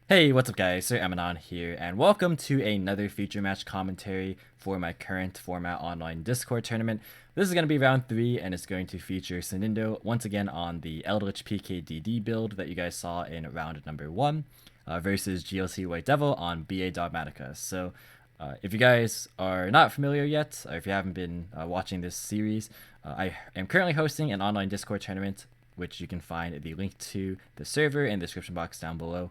Hey, what's up guys, Sir Emanon here, and welcome to another feature match commentary for my current format online Discord tournament. This is going to be round 3, and it's going to feature Sinindo once again on the Eldlich PKDD build that you guys saw in round number 1, versus GLC White Devil on BA Dogmatika. So if you guys are not familiar yet, or if you haven't been watching this series, I am currently hosting an online Discord tournament, which you can find the link to the server in the description box down below.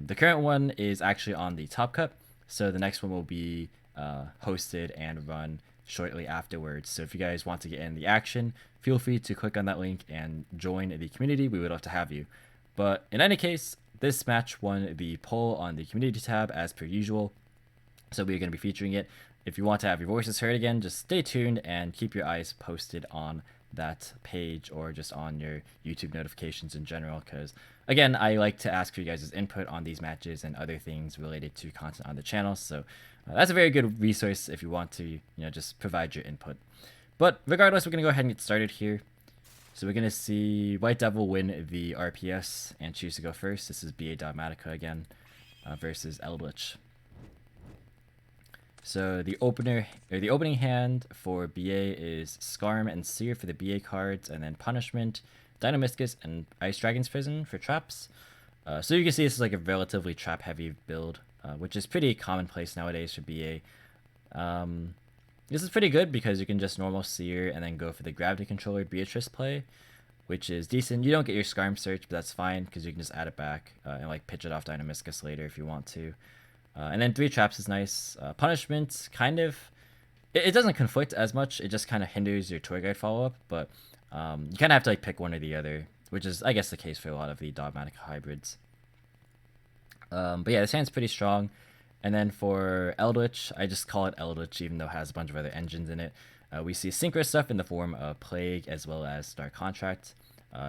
The current one is actually on the Top Cup, so the next one will be hosted and run shortly afterwards. So if you guys want to get in the action, feel free to click on that link and join the community. We would love to have you. But in any case, this match won the poll on the community tab as per usual, so we're going to be featuring it. If you want to have your voices heard again, just stay tuned and keep your eyes posted on that page or just on your YouTube notifications in general, because again, I like to ask for you guys' input on these matches and other things related to content on the channel. So that's a very good resource if you want to, just provide your input. But regardless, we're going to go ahead and get started here. So we're going to see White Devil win the RPS and choose to go first. This is BA Dogmatika again versus Eldlich. So the opening hand for BA is Scarm and Seer for the BA cards, and then Punishment, Dynamiscus, and Ice Dragon's Prison for traps. So you can see this is like a relatively trap heavy build, which is pretty commonplace nowadays for BA. This is pretty good because you can just normal Seer and then go for the Gravity Controller Beatrice play, which is decent. You don't get your Scarm search, but that's fine because you can just add it back and like pitch it off Dynamiscus later if you want to. And then 3 traps is nice. Punishment, kind of, it doesn't conflict as much. It just kind of hinders your tour guide follow-up, but you kind of have to like pick one or the other, which is, I guess, the case for a lot of the Dogmatika hybrids. But yeah, this hand's pretty strong. And then for Eldlich, I just call it Eldlich, even though it has a bunch of other engines in it. We see synchro stuff in the form of Plague as well as Dark Contract.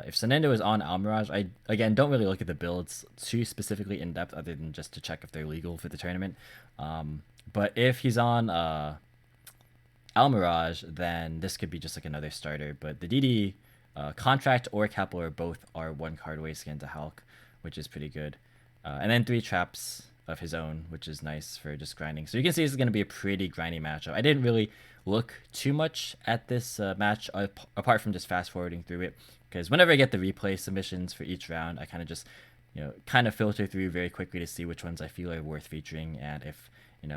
If Sinindo is on Almirage, I, again, don't really look at the builds too specifically in depth other than just to check if they're legal for the tournament. But if he's on Almirage, then this could be just like another starter. But the DD, Contract or Kepler both are 1 card away skin to Hulk, which is pretty good. And then 3 traps of his own, which is nice for just grinding. So you can see this is going to be a pretty grindy matchup. I didn't really look too much at this match apart from just fast forwarding through it, because whenever I get the replay submissions for each round, I kind of just filter through very quickly to see which ones I feel are worth featuring. And if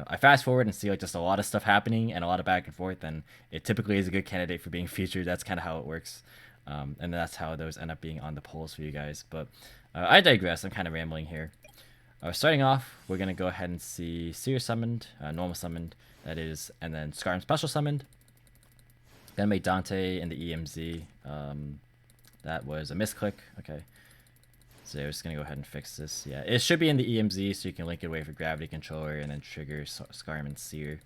I fast forward and see like just a lot of stuff happening and a lot of back and forth, then it typically is a good candidate for being featured. That's kind of how it works. And that's how those end up being on the polls for you guys. But I digress. I'm kind of rambling here. Starting off, we're going to go ahead and see Seer summoned, normal summoned, that is, and then Scarm special summoned. Gonna make Dante in the EMZ. That was a misclick. Okay. So we're just going to go ahead and fix this. Yeah, it should be in the EMZ, so you can link it away for Gravity Controller and then trigger Scarm and Seer.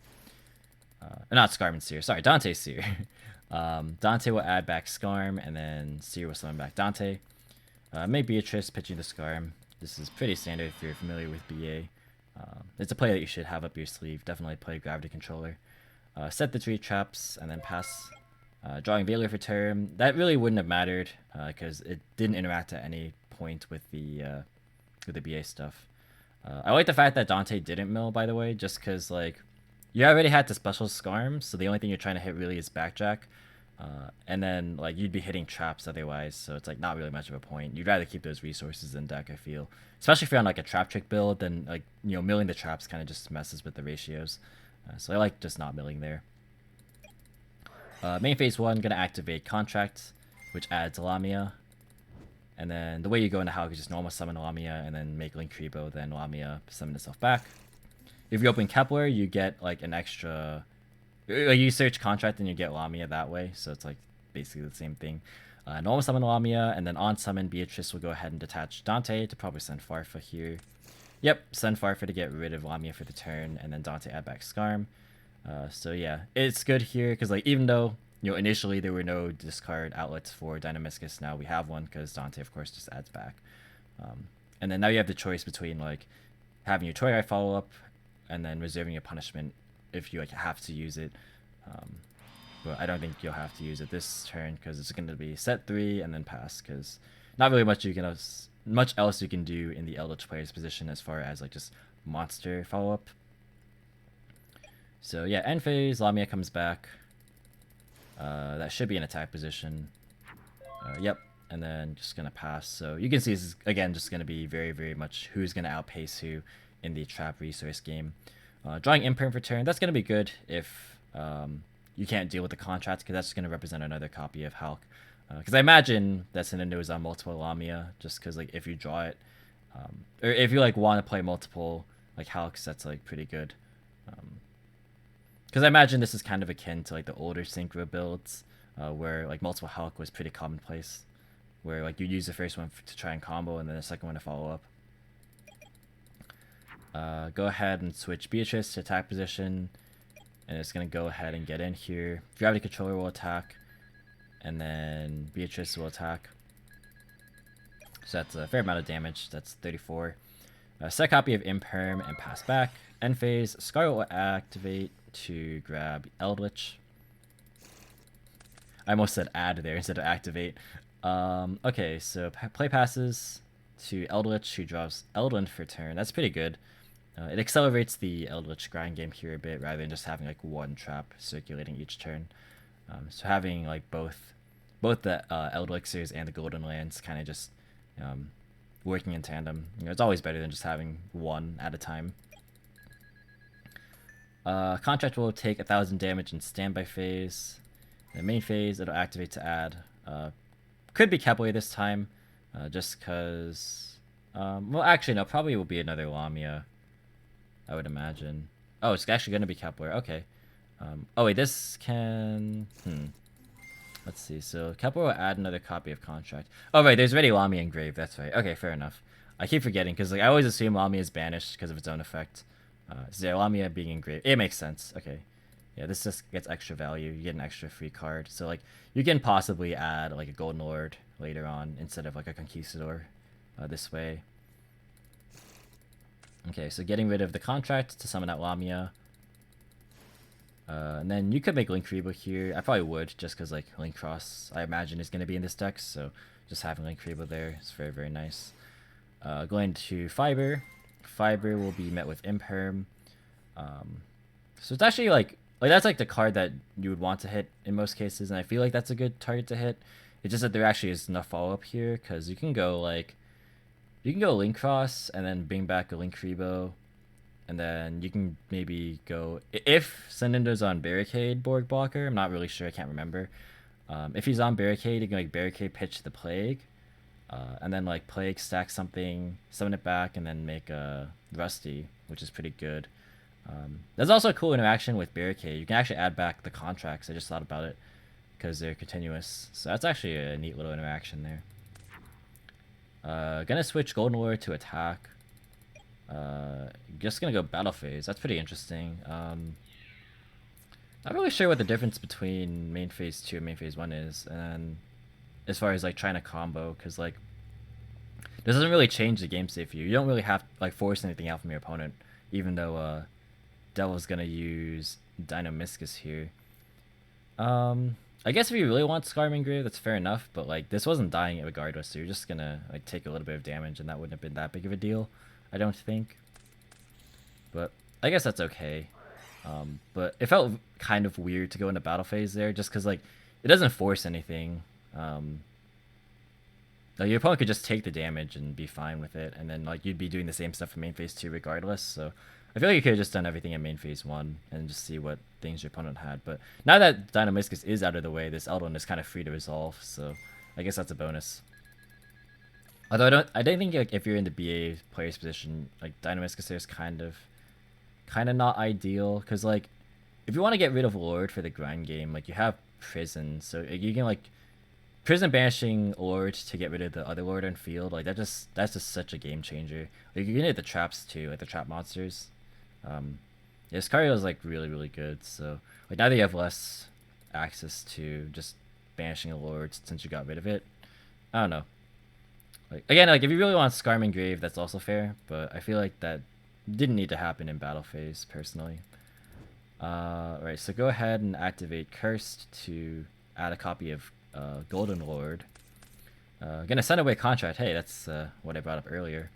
Not Scarm and Seer, sorry, Dante Seer. Dante will add back Scarm, and then Seer will summon back Dante. Make Beatrice pitching the Scarm. This is pretty standard if you're familiar with BA. It's a play that you should have up your sleeve. Definitely play Gravity Controller. Set the 3 traps, and then pass. Drawing Veiler for turn. That really wouldn't have mattered because it didn't interact at any point with the BA stuff. I like the fact that Dante didn't mill, by the way, just because like you already had the special Scarm, so the only thing you're trying to hit really is Backjack. And then like you'd be hitting traps otherwise, so it's like not really much of a point. You'd rather keep those resources in deck, I feel, especially if you're on like a trap trick build. Then like milling the traps kind of just messes with the ratios, so I like just not milling there. Main phase 1, gonna activate Contract, which adds Lamia, and then the way you go into Hulk is just normal summon Lamia and then make Link Kribo, then Lamia summon itself back. If you open Kepler, you get like an extra. You search Contract and you get Lamia that way, so it's like basically the same thing. Normal summon Lamia, and then on summon Beatrice will go ahead and detach Dante to probably send Farfa here. Yep, send Farfa to get rid of Lamia for the turn, and then Dante add back Scarm. So yeah, it's good here because like even though initially there were no discard outlets for Dynamiscus, now we have one because Dante of course just adds back. And then now you have the choice between like having your Toy Eye follow up and then reserving your punishment if you like have to use it. But I don't think you'll have to use it this turn because it's going to be set 3 and then pass, because not really much you can much else you can do in the Eldlich player's position as far as like just monster follow up. So yeah, end phase, Lamia comes back. That should be an attack position. Yep, and then just gonna pass. So you can see this is again just gonna be very, very much who's gonna outpace who in the trap resource game. Drawing imperm for turn, that's gonna be good if you can't deal with the contracts, because that's just gonna represent another copy of Hulk. Because I imagine that Nintendo is on multiple Lamia, just because like if you draw it, or if you like want to play multiple like Hulks, that's like pretty good. Because I imagine this is kind of akin to like the older synchro builds, where like multiple Hulk was pretty commonplace, where like you use the first one to try and combo and then the second one to follow up. Go ahead and switch Beatrice to attack position, and it's gonna go ahead and get in here. Gravity Controller will attack, and then Beatrice will attack. So that's a fair amount of damage. That's 34. Set copy of Imperm and pass back. End phase, Scarlet will activate to grab Eldlich. I almost said add there instead of activate. Okay, so play passes to Eldlich, who draws Eldland for turn. That's pretty good. It accelerates the Eldlich grind game here a bit, rather than just having like one trap circulating each turn. So having like both the Eldixirs and the Golden Lands kind of just working in tandem, it's always better than just having one at a time. Contract will take 1,000 damage in standby phase. In the main phase, it'll activate to add. Could be Kepler this time, just because. Well, actually, no, probably will be another Lamia, I would imagine. Oh, it's actually going to be Kepler. Okay. Oh, wait, this can. Let's see. So Kepler will add another copy of Contract. Oh, right, there's already Lamia engraved. That's right. Okay, fair enough. I keep forgetting because like I always assume Lamia is banished because of its own effect. So yeah, Lamia being engraved, it makes sense. Okay, yeah, this just gets extra value. You get an extra free card, so like you can possibly add like a Golden Lord later on instead of like a Conquistador this way. Okay, so getting rid of the contract to summon out Lamia. And then you could make Link Rebo here. I probably would, just because like Link Cross, I imagine, is going to be in this deck, so just having Link Rebo there is very, very nice. Going to Fiber. Fiber will be met with Imperm. So it's actually like that's like the card that you would want to hit in most cases, and I feel like that's a good target to hit. It's just that there actually is enough follow-up here, because you can go Link Cross and then bring back a Link Rebo, and then you can maybe go, if Senindo's on Barricade Borg Blocker, I'm not really sure, I can't remember. If he's on Barricade, you can like Barricade pitch the Plague, and then like Plague stack something, summon it back, and then make a Rusty, which is pretty good. There's also a cool interaction with Barricade. You can actually add back the contracts. I just thought about it because they're continuous. So that's actually a neat little interaction there. Gonna switch Golden Lord to attack. Just gonna go battle phase. That's pretty interesting. Not really sure what the difference between main phase 2 and main phase 1 is, and as far as like trying to combo, because like this doesn't really change the game state for you. You don't really have to like force anything out from your opponent, even though Devil's gonna use Dynamiscus here. I guess if you really want Scarman Grave, that's fair enough, but like this wasn't dying regardless, so you're just gonna like take a little bit of damage, and that wouldn't have been that big of a deal, I don't think. But I guess that's okay. But it felt kind of weird to go into battle phase there, just because like it doesn't force anything. Like your opponent could just take the damage and be fine with it, and then like you'd be doing the same stuff in main phase 2 regardless. So I feel like you could have just done everything in main phase 1 and just see what things your opponent had. But now that Dynamiscus is out of the way, this Eldon is kind of free to resolve, so I guess that's a bonus. Although I don't think like if you're in the BA player's position, like Dynamiscus is kind of not ideal, because like if you want to get rid of Lord for the grind game, like you have Prison, so you can like Prison banishing Lord to get rid of the other Lord on field, like that's just such a game changer. Like you can hit the traps too, like the trap monsters. Yeah, Sicario is like really, really good, so like now that you have less access to just banishing a Lord since you got rid of it, I don't know. Like again, like if you really want Scarman Grave, that's also fair, but I feel like that didn't need to happen in battle phase personally. Right, so go ahead and activate Cursed to add a copy of Golden Lord. Gonna send away contract. Hey, that's what I brought up earlier.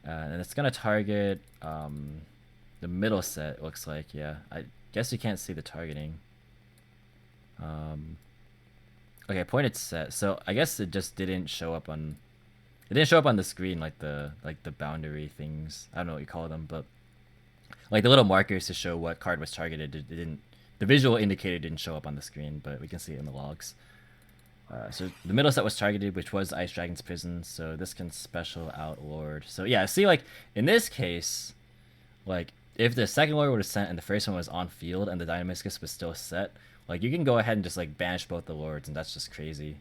And it's gonna target the middle set. It looks like, yeah. I guess you can't see the targeting. Okay, pointed set. So I guess it just didn't show up on. It didn't show up on the screen like the boundary things. I don't know what you call them, but like the little markers to show what card was targeted. It didn't. The visual indicator didn't show up on the screen, but we can see it in the logs. So the middle set was targeted, which was Ice Dragon's Prison. So this can special out Lord. So yeah, see, like in this case, like if the second Lord would have sent and the first one was on field and the Dynamiscus was still set, like you can go ahead and just like banish both the Lords, and that's just crazy.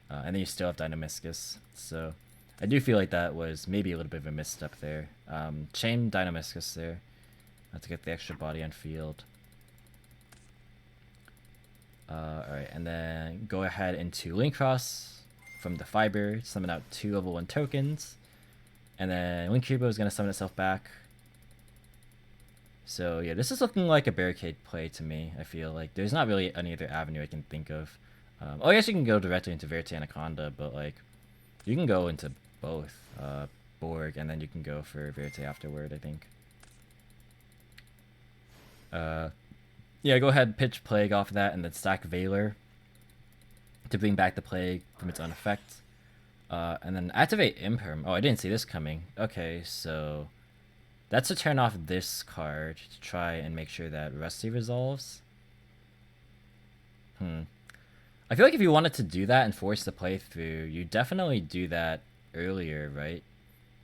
And then you still have Dynamiscus. So I do feel like that was maybe a little bit of a misstep there. Chain Dynamiscus there to get the extra body on field. Alright, and then go ahead into Link Cross from the Fiber, summon out 2 level 1 tokens. And then Link Cubo is going to summon itself back. So yeah, this is looking like a barricade play to me, I feel like. There's not really any other avenue I can think of. I guess you can go directly into Verite Anaconda, but like, you can go into both Borg, and then you can go for Verite afterward, I think. Yeah, go ahead, pitch Plague off of that, and then stack Valor to bring back the Plague from its own effect. And then activate Imperm. Oh, I didn't see this coming. Okay, so that's to turn off this card to try and make sure that Rusty resolves. I feel like if you wanted to do that and force the playthrough, you definitely do that earlier, right?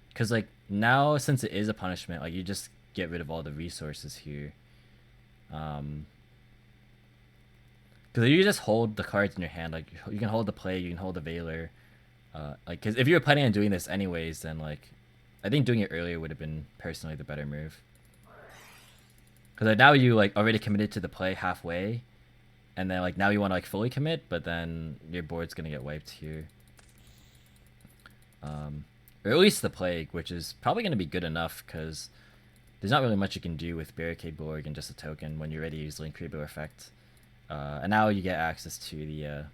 Because like now, since it is a punishment, like you just get rid of all the resources here. Because you just hold the cards in your hand, like you can hold the Plague, you can hold the Valor. Like, because if you were planning on doing this anyways, then like, I think doing it earlier would have been personally the better move. Because like, now you like already committed to the play halfway, and then like now you want to like fully commit, but then your board's gonna get wiped here. Or at least the Plague, which is probably gonna be good enough because there's not really much you can do with Barricade Borg and just a token when you're ready to use Link Creeper effect. And now you get access to the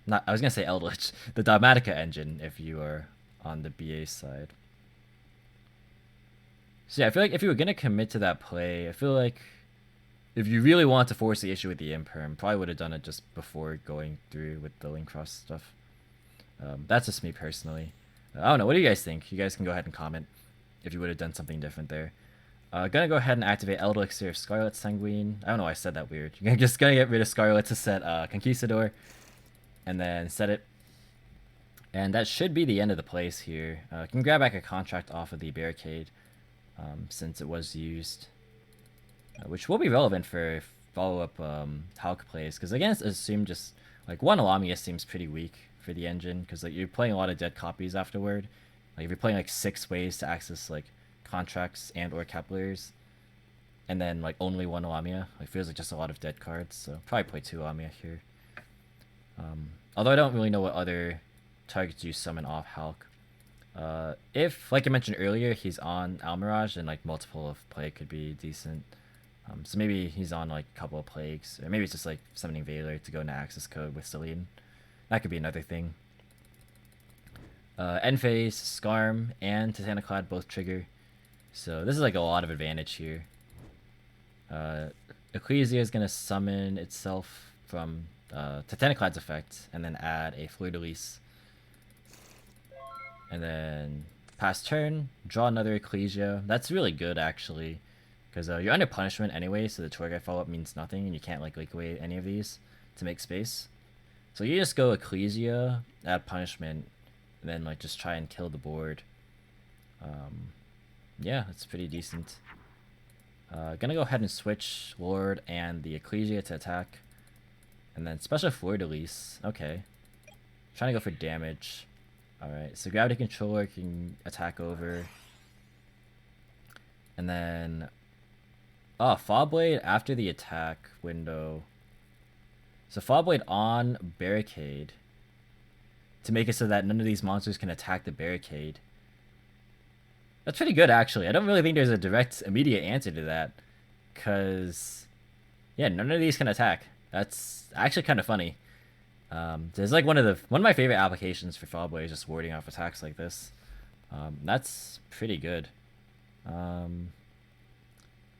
I was gonna say Eldlich, the Dogmatika engine if you are on the BA side. So yeah, I feel like if you were gonna commit to that play, I feel like if you really want to force the issue with the Imperm, probably would have done it just before going through with the Link Cross stuff. That's just me personally. I don't know. What do you guys think? You guys can go ahead and comment if you would have done something different there. Gonna go ahead and activate Elixir of Scarlet Sanguine. I don't know why I said that weird. You're just gonna get rid of Scarlet to set Conquistador, and then set it. And that should be the end of the plays here. You can grab back a contract off of the Barricade, since it was used, which will be relevant for follow-up Hulk plays. Because again, assume just like one Alamius seems pretty weak for the engine, because like you're playing a lot of dead copies afterward. Like if you're playing like 6 ways to access like contracts and or capillaries, and then like only one Lamia, it feels like just a lot of dead cards. So probably play 2 Lamia here. Although I don't really know what other targets you summon off Hulk. If, like I mentioned earlier, he's on Almirage, then like multiple of Plague could be decent. So maybe he's on like a couple of Plagues, or maybe it's just like summoning Valor to go into access code with Celine. That could be another thing. End phase, Scarm, and Titaniclad both trigger. So this is like a lot of advantage here. Ecclesia is going to summon itself from Titaniclad's effect, and then add a Fleur-de-Lis. And then pass turn, draw another Ecclesia. That's really good actually, because you're under punishment anyway, so the tour guide follow-up means nothing, and you can't like leak away any of these to make space. So you just go Ecclesia, add punishment, and then like just try and kill the board. Yeah, that's pretty decent. Gonna go ahead and switch Lord and the Ecclesia to attack, and then special Fleur-de-Lis. Okay, trying to go for damage. Alright, so Gravity Controller can attack over. And then Fall Blade after the attack window. So Fall Blade on Barricade to make it so that none of these monsters can attack the Barricade. That's pretty good, actually. I don't really think there's a direct, immediate answer to that. Because, yeah, none of these can attack. That's actually kind of funny. There's like one of my favorite applications for Foul Blade is just warding off attacks like this. That's pretty good.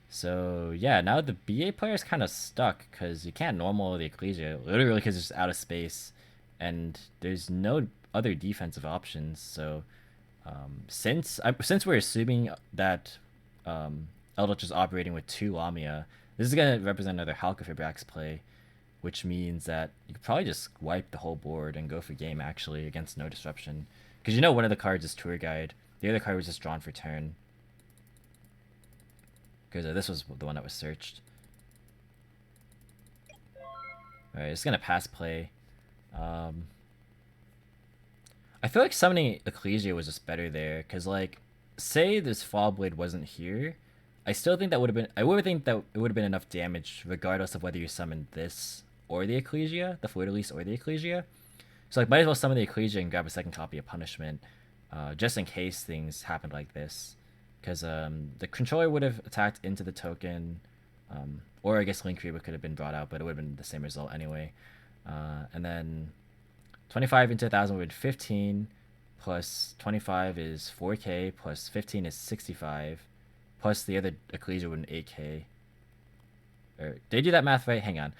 So yeah, now the BA player is kind of stuck because you can't normal the Ecclesia literally because it's out of space, and there's no other defensive options. So since we're assuming that Eldlich is operating with 2 Lamia, this is gonna represent another Halka for Brax play, which means that you could probably just wipe the whole board and go for game actually against no disruption, because you know one of the cards is Tour Guide, the other card was just drawn for turn. Because this was the one that was searched. Alright, it's gonna pass play. I feel like summoning Ecclesia was just better there, because like, say this Fall Blade wasn't here, I still think that would have been. I would think that it would have been enough damage, regardless of whether you summoned this or the Ecclesia, the Fleur de Lis or the Ecclesia. So like, might as well summon the Ecclesia and grab a second copy of Punishment, just in case things happened like this. Because the controller would have attacked into the token, or I guess Link Reba could have been brought out, but it would have been the same result anyway. And then 25 into 1000 would be 15, plus 25 is 4k, plus 15 is 65, plus the other Ecclesia would be 8k. Or, did I do that math right? Hang on.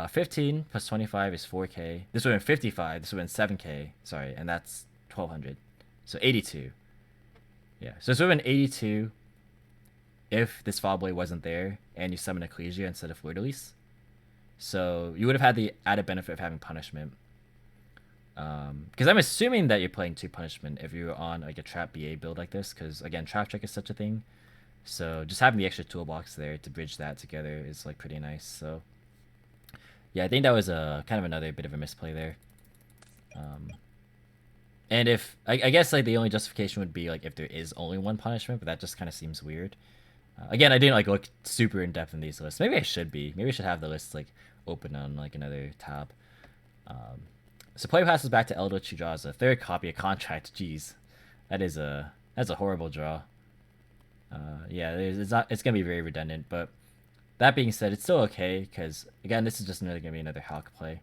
15 plus 25 is 4k. This would have been 55. This would have been 7k. Sorry, and that's 1200. So 82. Yeah, so this would have been 82 if this Foul Blade wasn't there and you summon Ecclesia instead of Fleur de Lis. So you would have had the added benefit of having Punishment. Because I'm assuming that you're playing 2 Punishment if you're on like a Trap BA build like this, because again, Trap Check is such a thing. So just having the extra toolbox there to bridge that together is like pretty nice. So yeah, I think that was a kind of another bit of a misplay there. And if I guess like the only justification would be like if there is only 1 punishment, but that just kind of seems weird. Again, I didn't like look super in depth in these lists. Maybe I should be. Maybe I should have the lists like open on like another tab. So player passes back to Eldlich, who draws a 3rd copy of Contract. Jeez, that's a horrible draw. Yeah, it's gonna be very redundant. But that being said, it's still okay because again, this is just gonna be another Hawk play.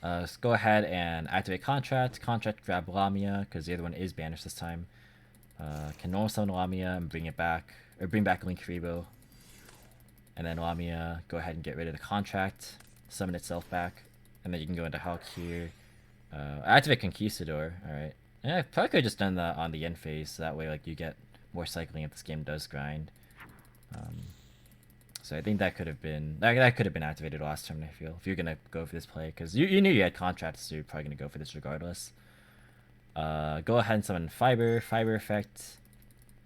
Let's go ahead and activate Contract. Contract, grab Lamia, because the other one is banished this time. Can normal summon Lamia and bring it back, or bring back Link Rebo. And then Lamia, go ahead and get rid of the Contract, summon itself back, and then you can go into Hulk here. Activate Conquistador, alright. Yeah, I probably could have just done that on the end phase, so that way like you get more cycling if this game does grind. So I think that could have been activated last turn. I feel if you're gonna go for this play, because you knew you had contracts, so you're probably gonna go for this regardless. Go ahead and summon fiber effect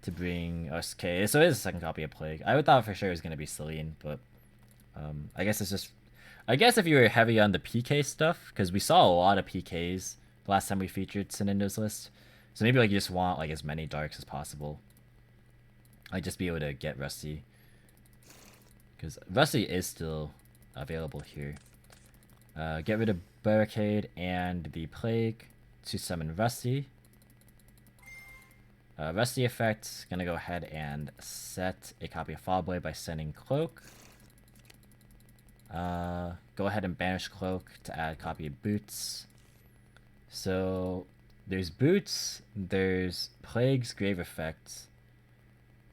to bring us. Okay, so it is a second copy of Plague. I would thought for sure it was gonna be Celine, but I guess it's just. I guess if you were heavy on the PK stuff, because we saw a lot of PKs the last time we featured Sinindo's list, so maybe like you just want like as many darks as possible. Like just be able to get Rusty. Because Rusty is still available here. Get rid of Barricade and the Plague to summon Rusty. Rusty effect, gonna go ahead and set a copy of Foul Blade by sending Cloak. Go ahead and banish Cloak to add a copy of Boots. So there's Boots, there's Plague's Grave Effect.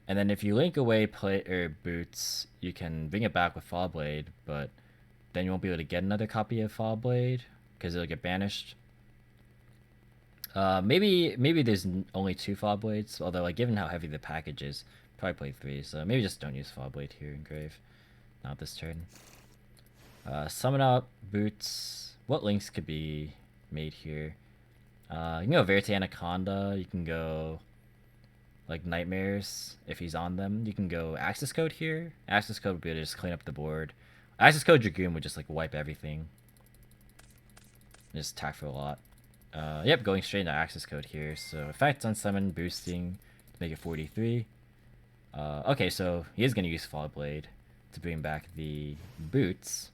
And then if you link away Boots, you can bring it back with Fall Blade, but then you won't be able to get another copy of Fall Blade because it'll get banished. Maybe there's only 2 Fall Blades, although like given how heavy the package is, probably play 3. So maybe just don't use Fall Blade here in Grave, not this turn. Summon out Boots. What links could be made here? You can go Verite Anaconda. You can go like Nightmares if he's on them. You can go Access Code here. Access Code would be able to just clean up the board. Access Code Dragoon would just like wipe everything. Just attack for a lot. Yep, going straight into Access Code here. So effect on summon, boosting to make it 43. Okay, so he is going to use Fall Blade to bring back the Boots.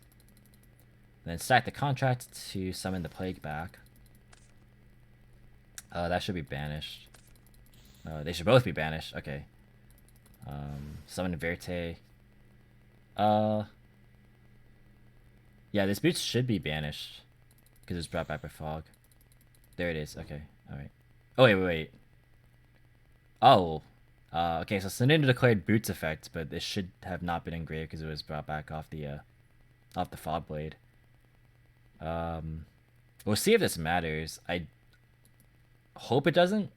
Then stack the Contract to summon the Plague back. That should be banished. They should both be banished. Okay. Summon Verite. Yeah, this boots should be banished because it's brought back by fog. There it is. Okay, all right. Oh wait. Oh, okay. So Sunenda declared boots effect, but it should have not been engraved because it was brought back off the fog blade. We'll see if this matters. I hope it doesn't,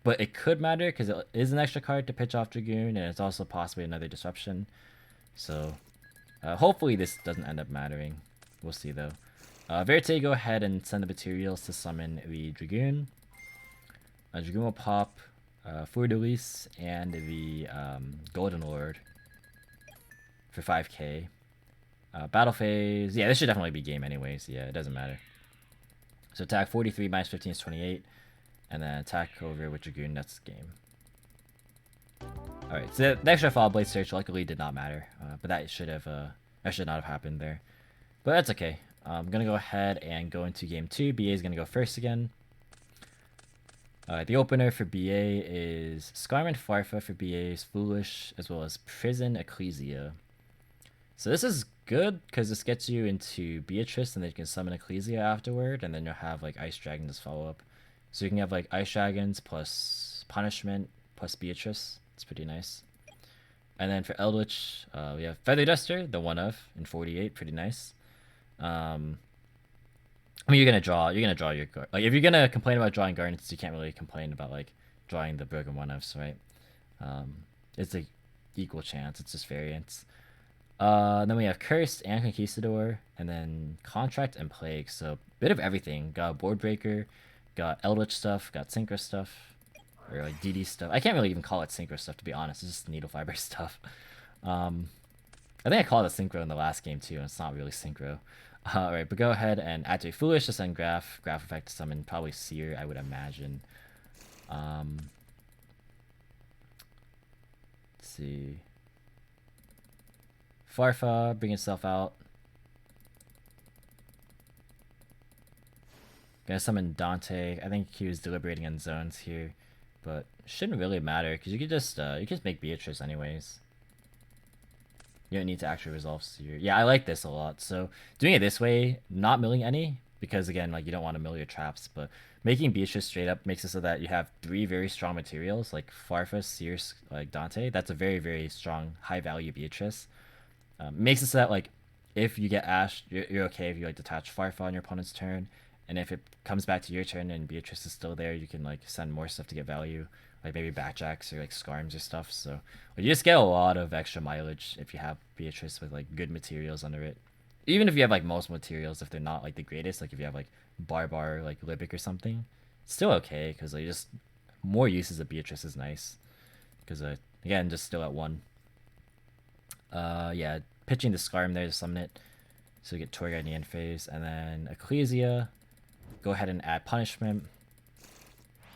but it could matter because it is an extra card to pitch off Dragoon, and it's also possibly another disruption. So hopefully this doesn't end up mattering. We'll see though. Verite, go ahead and send the materials to summon the Dragoon. Dragoon will pop Fleur de Lis and the Golden Lord for 5k. Battle phase. Yeah, this should definitely be game anyways. Yeah, it doesn't matter. So attack 43 minus 15 is 28. And then attack over with Dragoon, that's game. Alright, so the extra Fall Blade search luckily did not matter. But that should not have happened there. But that's okay. I'm going to go ahead and go into game 2. BA is going to go first again. The opener for BA is Scarman Farfa for BA's Foolish, as well as Prison Ecclesia. So this is good, because this gets you into Beatrice, and then you can summon Ecclesia afterward, and then you'll have like Ice Dragon as follow-up. So you can have like Ice Dragons plus Punishment plus Beatrice. It's pretty nice. And then for Eldlich, we have Feather Duster, the one of, in 48, pretty nice. I mean, you're gonna draw your like if you're gonna complain about drawing Gardens, you can't really complain about like drawing the broken one ofs, right? It's a equal chance. It's just variance. Then we have Cursed and Conquistador, and then Contract and Plague. So bit of everything. Got Board Breaker, got Eldritch stuff, got Synchro stuff, or like DD stuff. I can't really even call it Synchro stuff, to be honest. It's just Needle Fiber stuff. I think I called it Synchro in the last game too, and it's not really Synchro. Alright, but go ahead and activate Foolish to send Graph Effect to summon probably Seer, I would imagine. Let's see. Farfa, bring itself out. Gonna summon Dante. I think he was deliberating on zones here, but shouldn't really matter because you could just make Beatrice anyways. You don't need to actually resolve Seer. Yeah, I like this a lot. So doing it this way, not milling any, because again, like you don't want to mill your traps, but making Beatrice straight up makes it so that you have 3 very strong materials like Farfa, Seer, like Dante. That's a very, very strong, high value Beatrice. Makes it so that like if you get Ash, you're okay if you like detach Farfa on your opponent's turn, and if it comes back to your turn and Beatrice is still there, you can like send more stuff to get value, like maybe Backjacks or like Scarms or stuff. So you just get a lot of extra mileage if you have Beatrice with like good materials under it. Even if you have like most materials, if they're not like the greatest, like if you have like Barbar, like Libic or something, it's still okay because like just more uses of Beatrice is nice. Because again, just still at 1. Yeah, pitching the Scarm there to summon it, so you get Tour Guide in the end phase, and then Ecclesia. Go ahead and add Punishment,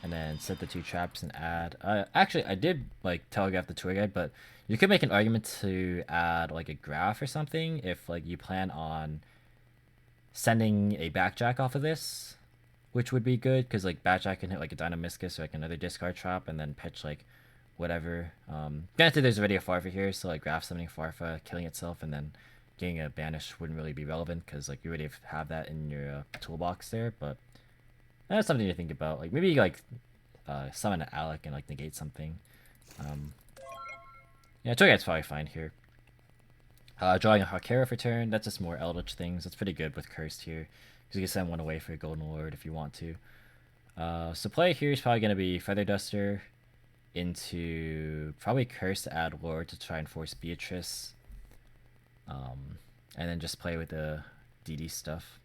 and then set the 2 traps and add. Actually, I did like telegraph the Tour Guide, but you could make an argument to add like a Graph or something if like you plan on sending a Backjack off of this, which would be good because like Backjack can hit like a Dynamiscus or like another discard trap and then pitch like whatever. Granted, there's already a Farfa here, so like Graph summoning Farfa, killing itself, and then getting a banish wouldn't really be relevant because like you already have that in your toolbox there. But that's something to think about. Like maybe like summon an Alec and like negate something. Yeah, Togeki's probably fine here. Drawing a Hakera for turn, that's just more Eldritch things. That's pretty good with Cursed here. Because you can send one away for a Golden Lord if you want to. So play here is probably going to be Feather Duster into probably Curse to add Lord to try and force Beatrice. And then just play with the DD stuff.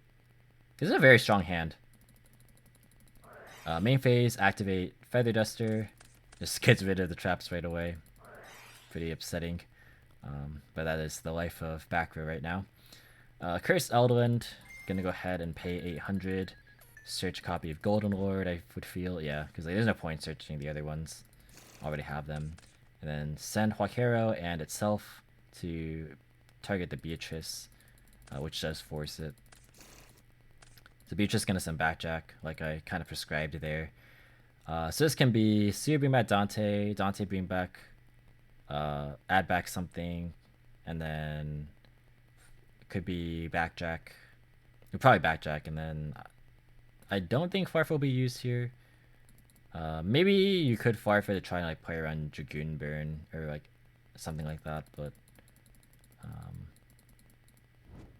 This is a very strong hand. Main phase, activate Feather Duster. Just gets rid of the traps right away. Pretty upsetting. But that is the life of back row right now. Cursed Eldland. Gonna go ahead and pay 800. Search a copy of Golden Lord, I would feel. Yeah, because like, there's no point searching the other ones. Already have them. And then send Huaquero and itself to target the Beatrice, which does force it. So Beatrice is going to send Backjack, like I kind of prescribed there. So this can be Seer bring back Dante, Dante bring back, add back something, and then could be backjack. Probably backjack, and then I don't think Farf will be used here. Maybe you could Farf to try and like play around Dragoon Burn or like something like that, but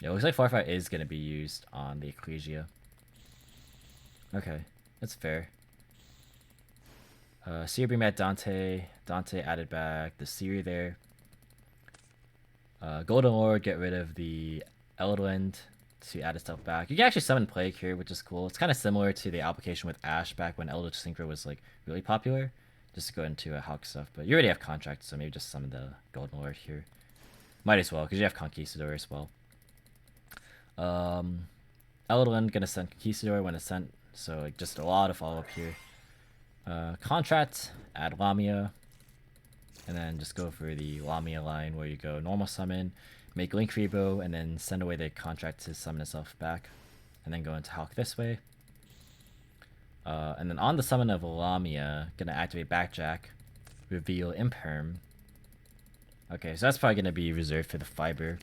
yeah, it looks like Farf is gonna be used on the Ecclesia. Okay, that's fair. Seer bring back Dante. Dante added back the Seer there. Golden Lord, get rid of the Eldland to add itself back. You can actually summon Plague here, which is cool. It's kind of similar to the application with Ash back when Eldlich Synchro was like really popular. Just to go into a Hulk stuff, but you already have Contract, so maybe just summon the Golden Lord here. Might as well, because you have Conquistador as well. Eldland gonna send Conquistador when it's sent, so like just a lot of follow-up here. Contract, add Lamia, and then just go for the Lamia line where you go normal summon, make Link Rebo, and then send away the Contract to summon itself back, and then go into Hulk this way. And then on the summon of Lamia, gonna activate Backjack, reveal Imperm. Okay, so that's probably gonna be reserved for the Fiber.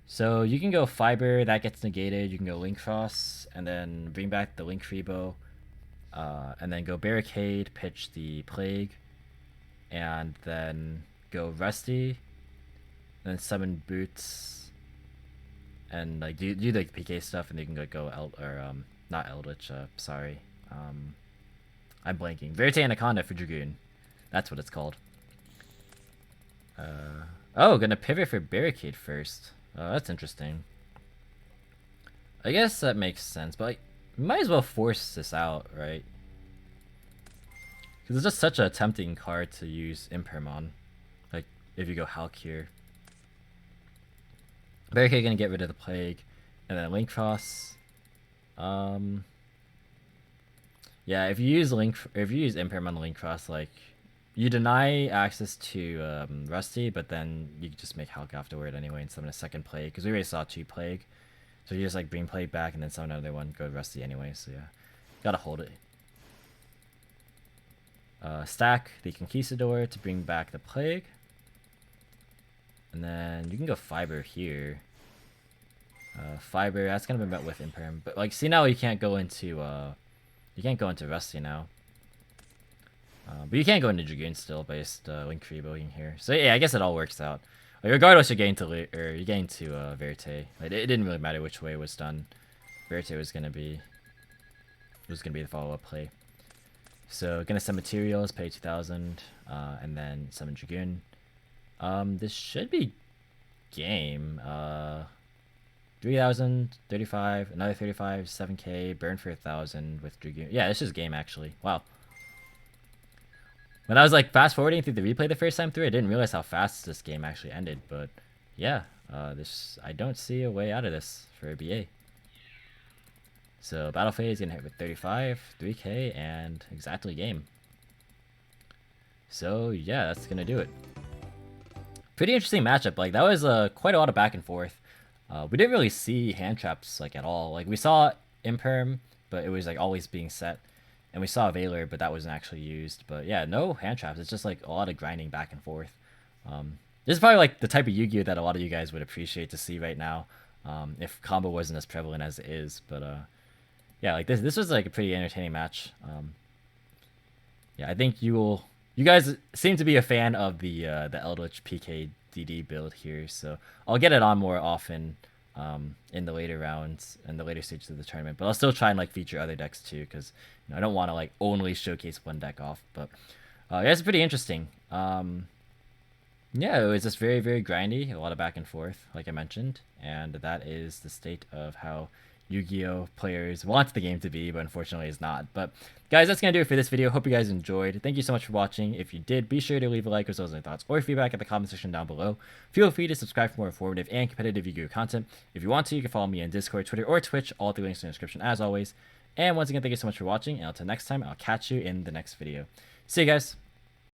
So you can go Fiber, that gets negated. You can go Link Cross, and then bring back the Link Rebo, and then go Barricade, pitch the Plague, and then go Rusty, and then summon Boots, and like do the PK stuff, and you can not Eldlich. Sorry, I'm blanking. Verite Anaconda for Dragoon, that's what it's called. Oh, gonna pivot for Barricade first. That's interesting. I guess that makes sense, but like, might as well force this out, right? Because it's just such a tempting card to use Impermon. Like, if you go Hulk here. Barricade gonna get rid of the Plague, and then Link Cross. Yeah, if you use Impermon Link Cross, like, you deny access to Rusty, but then you can just make Hulk afterward anyway and summon a second Plague, because we already saw 2 Plague. So you just like bring Plague back and then summon another one, go Rusty anyway, so yeah. Gotta hold it. Stack the Conquistador to bring back the Plague. And then you can go Fiber here. Fiber, that's gonna be met with Imperm. But like, see, now you can't go into Rusty now. But you can't go into Dragoon still based Link Reboing here. So yeah, I guess it all works out. Like, regardless, you're getting to Verite. Like, it didn't really matter which way it was done. Verite was gonna be the follow-up play. So gonna send materials, pay 2,000, and then summon Dragoon. This should be game. 3,000, 35, another 35, 7k, burn for 1,000 with Dragoon. Yeah, this is game actually. Wow. When I was like fast forwarding through the replay the first time through, I didn't realize how fast this game actually ended. But yeah, I don't see a way out of this for a BA. So battle phase gonna hit with 35, 3k, and exactly game. So yeah, that's gonna do it. Pretty interesting matchup. Like, that was quite a lot of back and forth. We didn't really see hand traps like at all. Like, we saw Imperm, but it was like always being set. And we saw Valor, but that wasn't actually used. But yeah, no hand traps. It's just like a lot of grinding back and forth. This is probably like the type of Yu-Gi-Oh that a lot of you guys would appreciate to see right now, if combo wasn't as prevalent as it is. But yeah, like this was like a pretty entertaining match. Yeah, I think you guys seem to be a fan of the Eldlich PK DD build here, so I'll get it on more often in the later rounds and the later stages of the tournament. But I'll still try and like feature other decks too, because I don't want to like only showcase one deck off. But yeah, it's pretty interesting. Yeah, it was just very, very grindy, a lot of back and forth, like I mentioned, and that is the state of how Yu-Gi-Oh players want the game to be, but unfortunately is not. But guys, that's gonna do it for this video. Hope you guys enjoyed. Thank you so much for watching. If you did, be sure to leave a like as well as any thoughts or feedback in the comment section down below. Feel free to subscribe for more informative and competitive Yu-Gi-Oh content. If you want to, you can follow me on Discord, Twitter, or Twitch. All the links in the description as always. And once again, thank you so much for watching, and until next time, I'll catch you in the next video. See you guys.